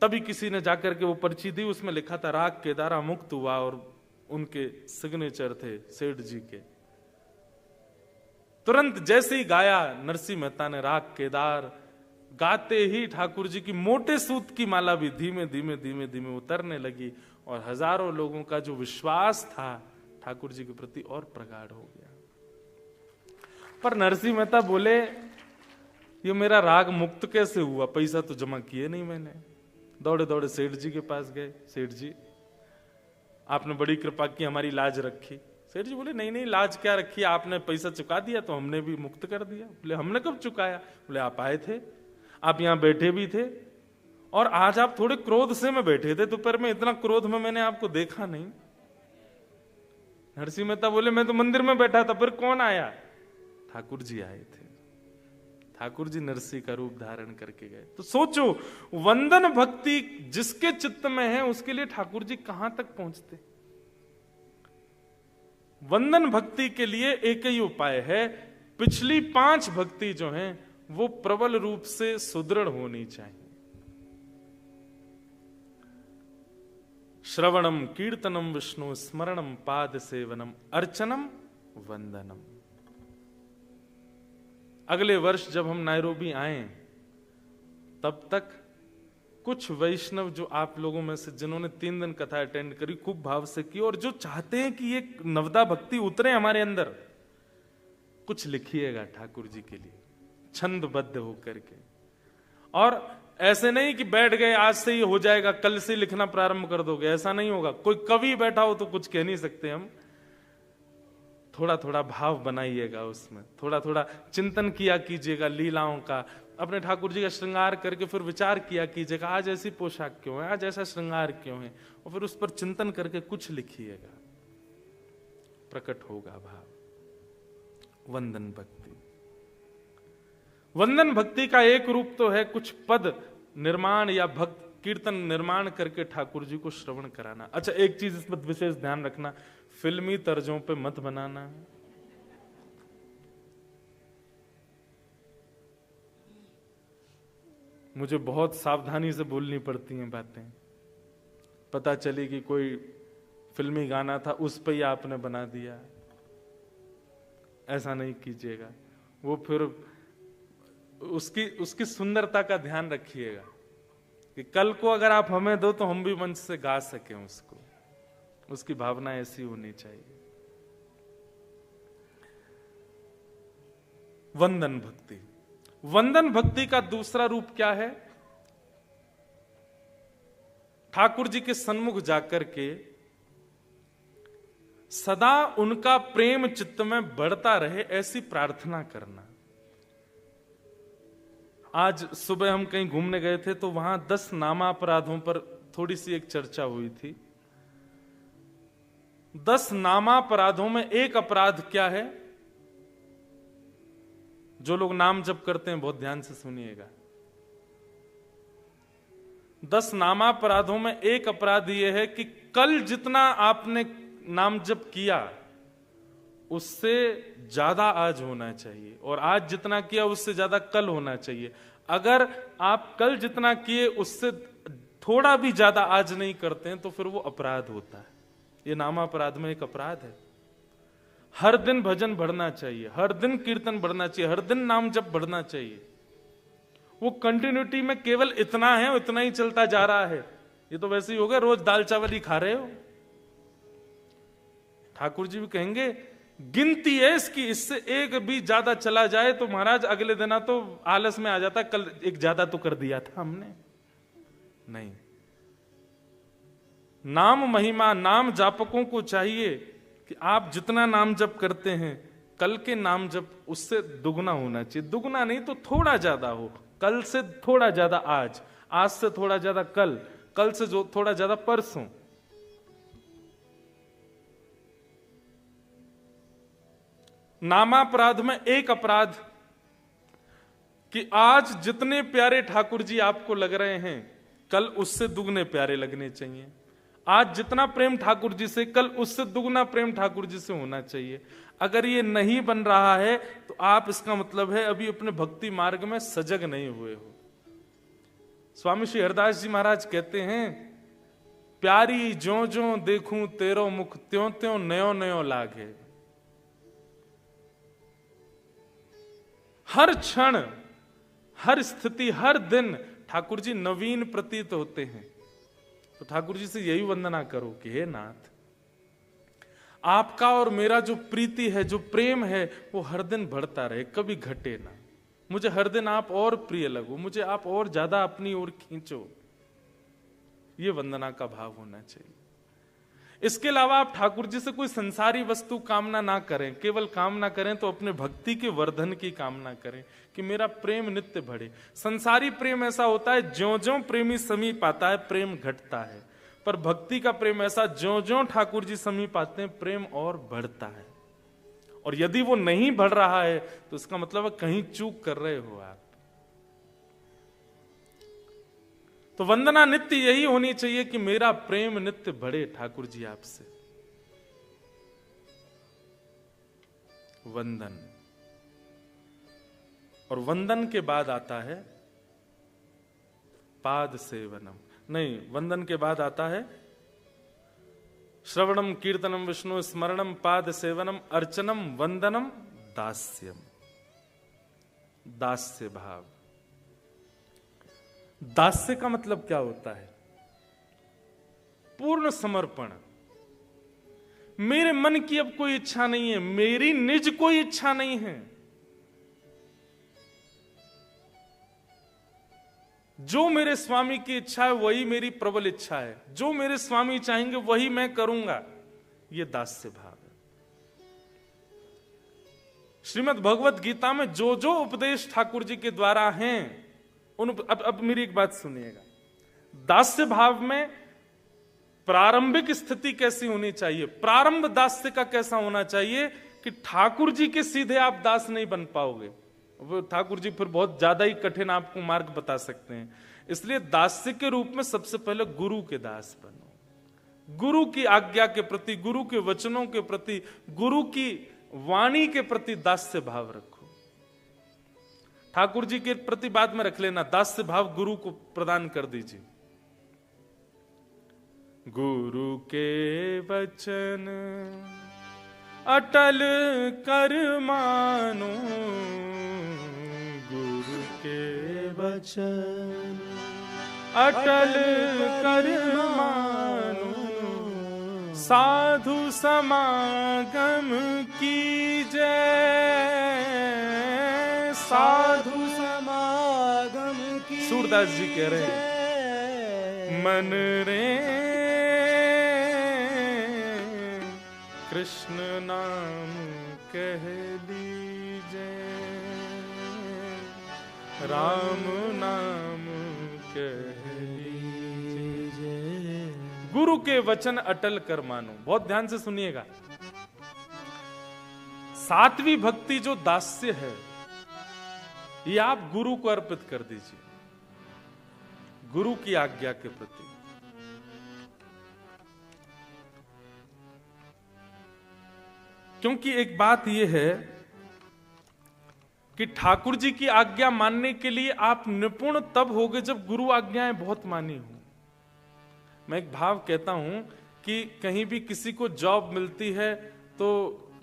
तभी किसी ने जाकर के वो पर्ची दी, उसमें लिखा था राग केदारा मुक्त हुआ और उनके सिग्नेचर थे सेठ जी के। तुरंत जैसे ही गाया नरसिंह मेहता ने राग केदार, गाते ही ठाकुर जी की मोटे सूत की माला भी धीमे धीमे धीमे धीमे उतरने लगी और हजारों लोगों का जो विश्वास था ठाकुर जी के प्रति और प्रगाढ़ हो गया। पर नरसिंह मेहता बोले ये मेरा राग मुक्त कैसे हुआ? पैसा तो जमा किए नहीं मैंने। दौड़े दौड़े सेठ जी के पास गए, सेठ जी आपने बड़ी कृपा की, हमारी लाज रखी। सेठ जी बोले नहीं नहीं, लाज क्या रखी, आपने पैसा चुका दिया तो हमने भी मुक्त कर दिया। बोले हमने कब चुकाया? बोले आप आए थे, आप यहां बैठे भी थे और आज आप थोड़े क्रोध से में बैठे थे, दोपहर में इतना क्रोध में मैंने आपको देखा नहीं। नरसिंह मेहता बोले मैं तो मंदिर में बैठा था, फिर कौन आया? ठाकुर जी आए थे। ठाकुर जी नरसिंह का रूप धारण करके गए। तो सोचो, वंदन भक्ति जिसके चित्त में है उसके लिए ठाकुर जी कहां तक पहुंचते। वंदन भक्ति के लिए एक ही उपाय है, पिछली 5 भक्ति जो हैं वो प्रबल रूप से सुदृढ़ होनी चाहिए। श्रवणम कीर्तनम विष्णु स्मरणम पाद सेवनम अर्चनम वंदनम। अगले वर्ष जब हम नायरोबी आए तब तक कुछ वैष्णव जो आप लोगों में से जिन्होंने 3 दिन कथा अटेंड करी, खूब भाव से की और जो चाहते हैं कि ये नवदा भक्ति उतरे हमारे अंदर, कुछ लिखिएगा ठाकुर जी के लिए छंदबद्ध होकर के। और ऐसे नहीं कि बैठ गए आज से ही हो जाएगा, कल से लिखना प्रारंभ कर दोगे, ऐसा नहीं होगा। कोई कवि बैठा हो तो कुछ कह नहीं सकते हम। थोड़ा थोड़ा भाव बनाइएगा उसमें, थोड़ा थोड़ा चिंतन किया कीजिएगा लीलाओं का, अपने ठाकुर जी का श्रृंगार करके फिर विचार किया कीजिएगा आज ऐसी पोशाक क्यों है, आज ऐसा श्रृंगार क्यों है, और फिर उस पर चिंतन करके कुछ लिखिएगा, प्रकट होगा भाव। वंदन भक्ति, वंदन भक्ति का एक रूप तो है कुछ पद निर्माण या भक्त कीर्तन निर्माण करके ठाकुर जी को श्रवण कराना। अच्छा, एक चीज इसमें विशेष ध्यान रखना, फिल्मी तर्जों पे मत बनाना। मुझे बहुत सावधानी से बोलनी पड़ती हैं बातें। पता चली कि कोई फिल्मी गाना था उस पे ही आपने बना दिया, ऐसा नहीं कीजिएगा। वो फिर उसकी सुंदरता का ध्यान रखिएगा कि कल को अगर आप हमें दो तो हम भी मंच से गा सकें उसको, उसकी भावना ऐसी होनी चाहिए। वंदन भक्ति, वंदन भक्ति का दूसरा रूप क्या है? ठाकुर जी के सन्मुख जाकर के सदा उनका प्रेम चित्त में बढ़ता रहे ऐसी प्रार्थना करना। आज सुबह हम कहीं घूमने गए थे तो वहां 10 नामापराधों पर थोड़ी सी एक चर्चा हुई थी। 10 नामापराधों में एक अपराध क्या है? जो लोग नाम जप करते हैं बहुत ध्यान से सुनिएगा। 10 नामापराधों में एक अपराध यह है कि कल जितना आपने नाम जप किया उससे ज्यादा आज होना चाहिए, और आज जितना किया उससे ज्यादा कल होना चाहिए। अगर आप कल जितना किए उससे थोड़ा भी ज्यादा आज नहीं करते हैं तो फिर वो अपराध होता है। ये नामापराध में एक अपराध है। हर दिन भजन बढ़ना चाहिए, हर दिन कीर्तन बढ़ना चाहिए, हर दिन नाम जप बढ़ना चाहिए। वो कंटिन्यूटी में केवल इतना है, इतना ही चलता जा रहा है। ये तो वैसे ही हो गया, रोज दाल चावल ही खा रहे हो। ठाकुर जी भी कहेंगे गिनती है इसकी, इससे एक भी ज्यादा चला जाए तो महाराज अगले दिन तो आलस में आ जाता, कल एक ज्यादा तो कर दिया था हमने। नहीं, नाम महिमा, नाम जापकों को चाहिए कि आप जितना नाम जप करते हैं कल के नाम जप उससे दुगना होना चाहिए। दुगना नहीं तो थोड़ा ज्यादा हो, कल से थोड़ा ज्यादा आज, आज से थोड़ा ज्यादा कल, कल से जो थोड़ा ज्यादा परसों। नामापराध में एक अपराध कि आज जितने प्यारे ठाकुर जी आपको लग रहे हैं कल उससे दुगने प्यारे लगने चाहिए। आज जितना प्रेम ठाकुर जी से कल उससे दुगना प्रेम ठाकुर जी से होना चाहिए। अगर ये नहीं बन रहा है तो आप, इसका मतलब है अभी अपने भक्ति मार्ग में सजग नहीं हुए हो। स्वामी श्री हरदास जी महाराज कहते हैं, प्यारी ज्यों ज्यों देखूं तेरो मुख, त्यों त्यों नयो नयो लागे। हर क्षण, हर स्थिति, हर दिन ठाकुर जी नवीन प्रतीत होते हैं। तो ठाकुर जी से यही वंदना करो कि हे नाथ, आपका और मेरा जो प्रीति है, जो प्रेम है, वो हर दिन बढ़ता रहे, कभी घटे ना। मुझे हर दिन आप और प्रिय लगो, मुझे आप और ज्यादा अपनी ओर खींचो। ये वंदना का भाव होना चाहिए। इसके अलावा आप ठाकुर जी से कोई संसारी वस्तु कामना ना करें। केवल कामना करें तो अपने भक्ति के वर्धन की कामना करें कि मेरा प्रेम नित्य बढ़े। संसारी प्रेम ऐसा होता है, ज्यों ज्यों प्रेमी समीप आता है प्रेम घटता है, पर भक्ति का प्रेम ऐसा, ज्यों ज्यों ठाकुर जी समीप आते हैं प्रेम और बढ़ता है। और यदि वो नहीं बढ़ रहा है तो इसका मतलब है कहीं चूक कर रहे हो आप। तो वंदना नित्य यही होनी चाहिए कि मेरा प्रेम नित्य बढ़े ठाकुर जी आपसे। वंदन, और वंदन के बाद आता है पाद सेवनम। नहीं, वंदन के बाद आता है श्रवणम कीर्तनम विष्णु स्मरणम पाद सेवनम अर्चनम वंदनम दास्यम। दास्य भाव। दास्य का मतलब क्या होता है? पूर्ण समर्पण। मेरे मन की अब कोई इच्छा नहीं है, मेरी निज कोई इच्छा नहीं है, जो मेरे स्वामी की इच्छा है वही मेरी प्रबल इच्छा है, जो मेरे स्वामी चाहेंगे वही मैं करूंगा। यह दास्य भाव है। श्रीमद् भगवत गीता में जो जो उपदेश ठाकुर जी के द्वारा हैं उन, अब मेरी एक बात सुनिएगा। दास्य भाव में प्रारंभिक स्थिति कैसी होनी चाहिए? प्रारंभ दास्य का कैसा होना चाहिए कि ठाकुर जी के सीधे आप दास नहीं बन पाओगे। वो ठाकुर जी फिर बहुत ज्यादा ही कठिन आपको मार्ग बता सकते हैं। इसलिए दास्य के रूप में सबसे पहले गुरु के दास बनो। गुरु की आज्ञा के प्रति, गुरु के वचनों के प्रति, गुरु की वाणी के प्रति दास्य भाव रखो। ठाकुर जी के प्रति बाद में रख लेना, दास्य भाव गुरु को प्रदान कर दीजिए। गुरु के वचन अटल कर मानो, गुरु के वचन अटल कर मानो, साधु समागम की जय, साधु समागम की। सूरदास जी कह रहे हैं, मन रे कृष्ण नाम कह लीजे, राम नाम कह लीजे। गुरु के वचन अटल कर मानो। बहुत ध्यान से सुनिएगा। सात्वी भक्ति जो दास्य है ये आप गुरु को अर्पित कर दीजिए, गुरु की आज्ञा के प्रति। क्योंकि एक बात यह है कि ठाकुर जी की आज्ञा मानने के लिए आप निपुण तब होगे जब गुरु आज्ञाएं बहुत मानी हो। मैं एक भाव कहता हूं कि कहीं भी किसी को जॉब मिलती है तो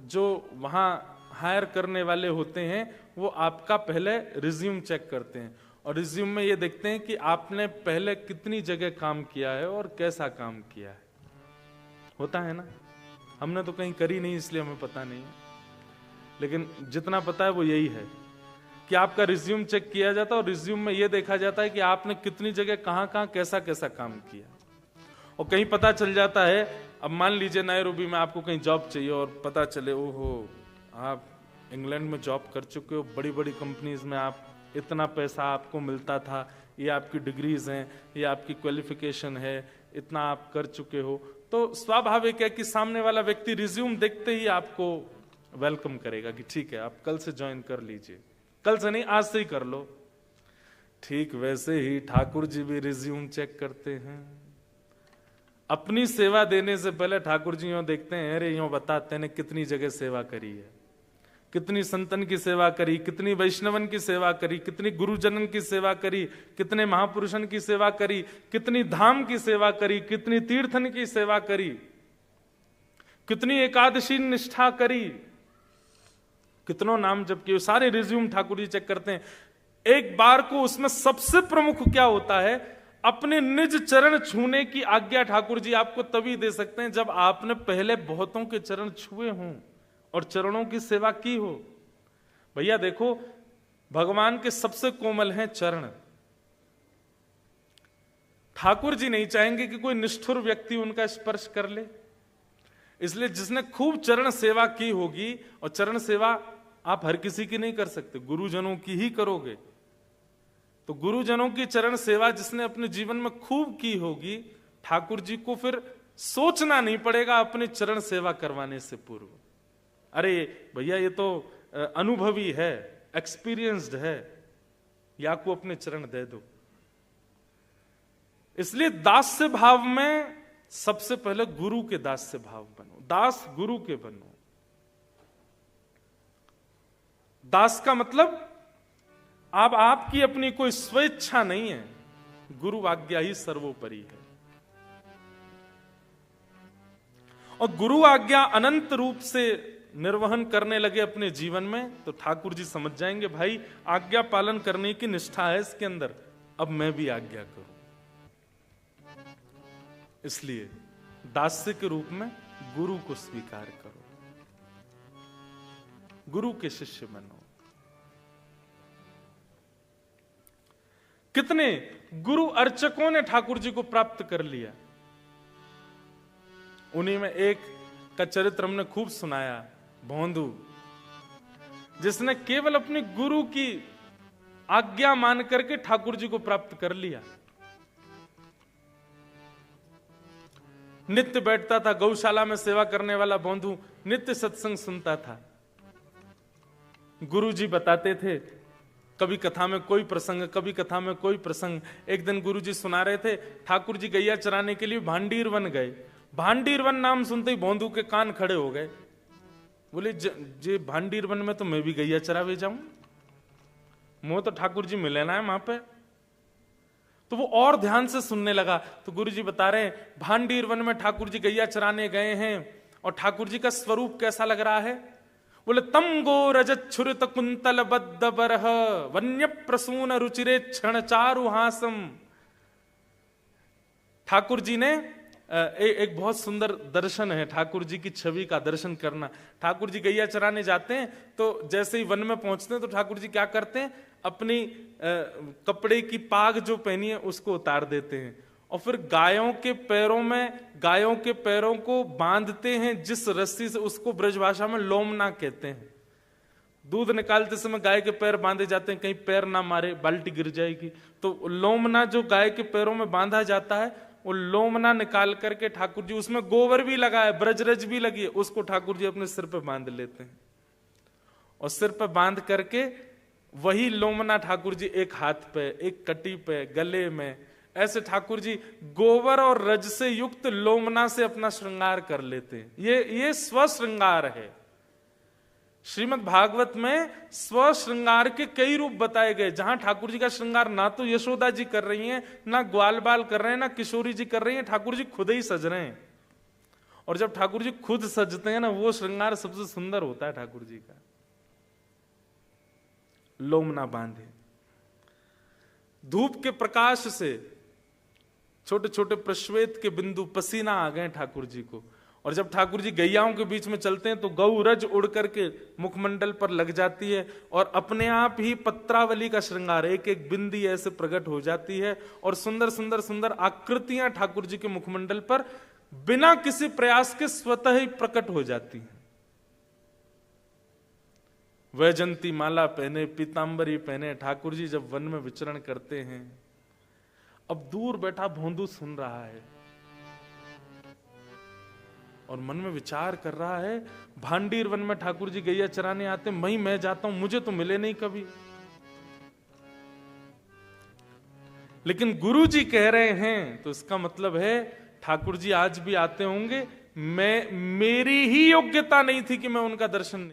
जो वहां हायर करने वाले होते हैं वो आपका पहले रिज्यूम चेक करते हैं और रिज्यूम में ये देखते हैं कि आपने पहले कितनी जगह काम किया है और कैसा काम किया है। होता है ना, हमने तो कहीं करी नहीं इसलिए हमें पता नहीं है, लेकिन जितना पता है वो यही है कि आपका रिज्यूम चेक किया जाता है और रिज्यूम में ये देखा जाता है कि आपने कितनी जगह कहां कहां कैसा कैसा काम किया। और कहीं पता चल जाता है, अब मान लीजिए नैरोबी में आपको कहीं जॉब चाहिए और पता चले ओहो आप इंग्लैंड में जॉब कर चुके हो, बड़ी बड़ी कंपनीज में आप इतना पैसा आपको मिलता था, ये आपकी डिग्रीज हैं, ये आपकी क्वालिफिकेशन है, इतना आप कर चुके हो, तो स्वाभाविक है कि सामने वाला व्यक्ति रिज्यूम देखते ही आपको वेलकम करेगा कि ठीक है आप कल से ज्वाइन कर लीजिए, कल से नहीं आज से ही कर लो। ठीक वैसे ही ठाकुर जी भी रिज्यूम चेक करते हैं। अपनी सेवा देने से पहले ठाकुर जी यूं देखते हैं, अरे यूं बताते हैं कितनी जगह सेवा करी है, कितनी संतन की सेवा करी, कितनी वैष्णवन की सेवा करी, कितनी गुरुजनन की सेवा करी, कितने महापुरुषन की सेवा करी, कितनी धाम की सेवा करी, कितनी तीर्थन की सेवा करी, कितनी एकादशी निष्ठा करी, कितनों नाम जप किए, सारे रिज्यूम ठाकुर जी चेक करते हैं। एक बार को उसमें सबसे प्रमुख क्या होता है, अपने निज चरण छूने की आज्ञा ठाकुर जी आपको तभी दे सकते हैं जब आपने पहले बहुतों के चरण छुए हों और चरणों की सेवा की हो। भैया देखो, भगवान के सबसे कोमल हैं चरण। ठाकुर जी नहीं चाहेंगे कि कोई निष्ठुर व्यक्ति उनका स्पर्श कर ले, इसलिए जिसने खूब चरण सेवा की होगी, और चरण सेवा आप हर किसी की नहीं कर सकते, गुरुजनों की ही करोगे, तो गुरुजनों की चरण सेवा जिसने अपने जीवन में खूब की होगी, ठाकुर जी को फिर सोचना नहीं पड़ेगा अपने चरण सेवा करवाने से पूर्व। अरे भैया ये तो अनुभवी है, एक्सपीरियंस्ड है, या को अपने चरण दे दो। इसलिए दास्य भाव में सबसे पहले गुरु के दास्य भाव बनो, दास गुरु के बनो। दास का मतलब अब आपकी अपनी कोई स्वेच्छा नहीं है, गुरु आज्ञा ही सर्वोपरि है। और गुरु आज्ञा अनंत रूप से निर्वहन करने लगे अपने जीवन में, तो ठाकुर जी समझ जाएंगे भाई आज्ञा पालन करने की निष्ठा है इसके अंदर, अब मैं भी आज्ञा करूं। इसलिए दास्य के रूप में गुरु को स्वीकार करो, गुरु के शिष्य बनो। कितने गुरु अर्चकों ने ठाकुर जी को प्राप्त कर लिया, उन्हीं में एक का चरित्र हमने खूब सुनाया, भोंदू, जिसने केवल अपने गुरु की आज्ञा मान करके ठाकुर जी को प्राप्त कर लिया। नित्य बैठता था गौशाला में सेवा करने वाला भोंदू, नित्य सत्संग सुनता था। गुरु जी बताते थे, कभी कथा में कोई प्रसंग, कभी कथा में कोई प्रसंग। एक दिन गुरु जी सुना रहे थे, ठाकुर जी गैया चराने के लिए भांडीर वन गए। भांडीर वन नाम सुनते ही भोंदू के कान खड़े हो गए, बोले जे भांडीर वन में तो मैं भी गैया चरावे जाऊं, मुझे तो ठाकुर जी मिले ना है वहां पे। तो वो और ध्यान से सुनने लगा। तो गुरु जी बता रहे हैं, भांडीर वन में ठाकुर जी गैया चराने गए हैं और ठाकुर जी का स्वरूप कैसा लग रहा है, बोले तम गो रजत छुरित कुंतल बद्ध बरह वन्य प्रसून रुचिरे क्षण चारु हासम। ठाकुर जी ने एक बहुत सुंदर दर्शन है, ठाकुर जी की छवि का दर्शन करना। ठाकुर जी गैया चराने जाते हैं तो जैसे ही वन में पहुंचते हैं तो ठाकुर जी क्या करते हैं, अपनी कपड़े की पाग जो पहनी है उसको उतार देते हैं और फिर गायों के पैरों में, गायों के पैरों को बांधते हैं जिस रस्सी से, उसको ब्रजभाषा में लोमना कहते हैं। दूध निकालते समय गाय के पैर बांधे जाते हैं, कहीं पैर ना मारे, बाल्टी गिर जाएगी, तो लोमना जो गाय के पैरों में बांधा जाता है, वो लोमना निकाल करके ठाकुर जी, उसमें गोबर भी लगा है, ब्रजरज भी लगी है, उसको ठाकुर जी अपने सिर पे बांध लेते हैं और सिर पे बांध करके वही लोमना ठाकुर जी एक हाथ पे, एक कटी पे, गले में, ऐसे ठाकुर जी गोबर और रज से युक्त लोमना से अपना श्रृंगार कर लेते हैं। ये स्व श्रृंगार है। श्रीमद् भागवत में स्व श्रृंगार के कई रूप बताए गए, जहां ठाकुर जी का श्रृंगार ना तो यशोदा जी कर रही हैं, ना ग्वाल बाल कर रहे हैं, ना किशोरी जी कर रही हैं, ठाकुर जी खुद ही सज रहे हैं। और जब ठाकुर जी खुद सजते हैं ना, वो श्रृंगार सबसे सुंदर होता है ठाकुर जी का। लोमना बांधे, धूप के प्रकाश से छोटे छोटे प्रश्वेत के बिंदु पसीना आ गए ठाकुर जी को। और जब ठाकुर जी गैयाओं के बीच में चलते हैं तो गौ रज उड़ करके मुखमंडल पर लग जाती है और अपने आप ही पत्रावली का श्रृंगार, एक एक बिंदी ऐसे प्रकट हो जाती है और सुंदर सुंदर सुंदर आकृतियां ठाकुर जी के मुखमंडल पर बिना किसी प्रयास के स्वतः ही प्रकट हो जाती हैं। वैजंती माला पहने, पीतांबरी पहने ठाकुर जी जब वन में विचरण करते हैं। अब दूर बैठा भोंदू सुन रहा है और मन में विचार कर रहा है, भांडीर वन में ठाकुर जी गैया चराने आते, मैं जाता हूं, मुझे तो मिले नहीं कभी। लेकिन गुरु जी कह रहे हैं तो इसका मतलब है ठाकुर जी आज भी आते होंगे। मेरी ही योग्यता नहीं थी कि मैं उनका दर्शन नहीं